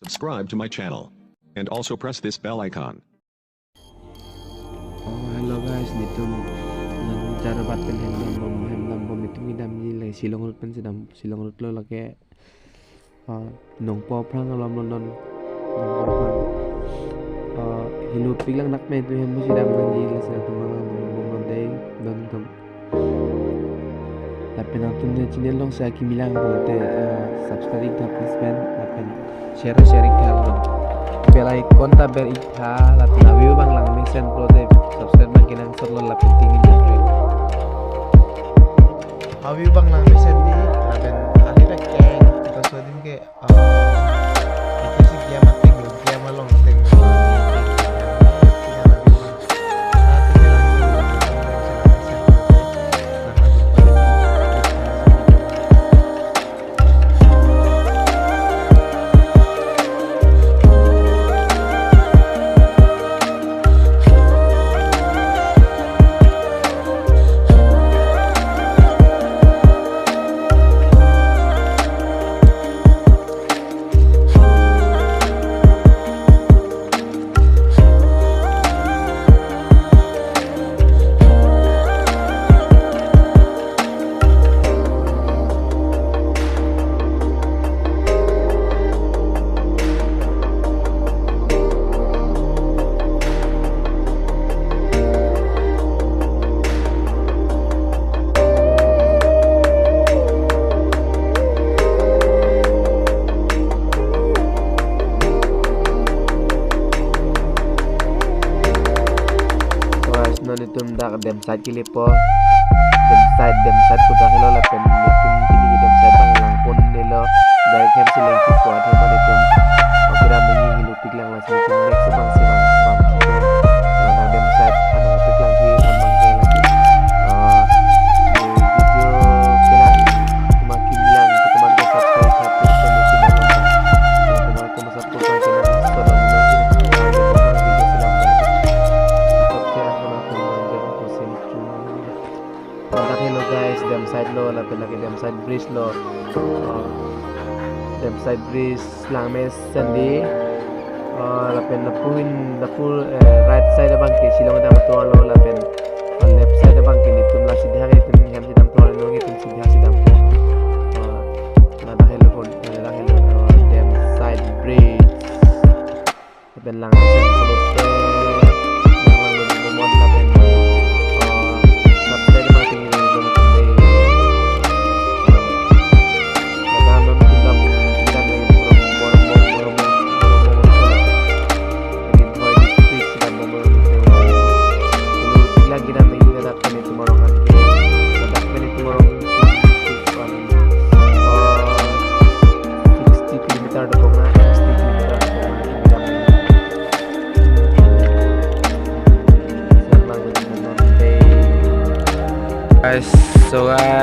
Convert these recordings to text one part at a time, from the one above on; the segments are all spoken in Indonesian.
Subscribe to my channel. And also press this bell icon. Oh, hello guys, dito cara batin hem bom itu ngidam ni le silong rut pen silong rut lo lagi nong po prang alam non hilu pilang nak me tu hem sidam ngi le sa tu mang bom dei don tom tapi nonton ni channel long sa kimilang bote subscribe ta please ben lapen sharing kalau bel icon ta bel ikha lapen view bang lang me send pro de subscribe man kinang solo lapen tingin na Awi bang lang bisa di laben ali rek keng kita sodin ke itu sih kiamat tinggal kiamat long tinggal dak dem side kilipo dem side puta hello la pen tum tini dem side bang lang pon nelo dari kem siling ki ko athe man tum okira mengi hilu piklang la tum next bang sibang bang na dem side ana piklang ki bang ke lagi video kila makin lang teman ke subscribe satu channel kita teman ke subscribe channel kita hello guys, dem side lo la lagi dem side bridge lo dem side bridge lang mes sandi la pen na full right side bang ke silong da motor lo la pen left side bang ke nitum la sidha ke tum hem sidam to lo ngi tum sidam ko la da hello dem side bridge la pen lang sen sebut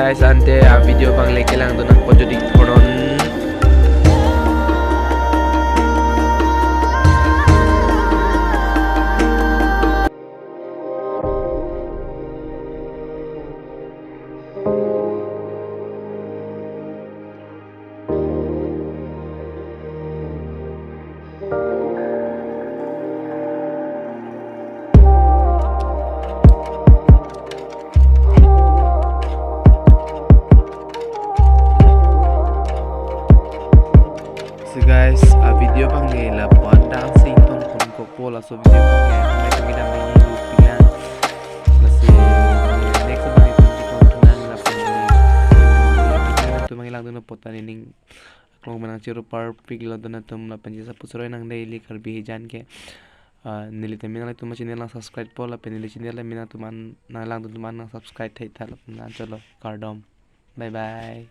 guys, ante video bang leke lang doon ang pwede di konon. Guys, video bang nila po ang sing tong kun ko la so video bang may kumida may pilang kasi next bang itong tunan la po ni ito mangilang doon po tanining kung manang chiro par pigla doon na tum la panji sa pusuroy ng daily karbihi dyan ke nilitamin lang ito channel lang subscribe po la pinili channel lang mina tuman na lang doon tuman ng subscribe tayo talap na chalo kardom. Bye bye.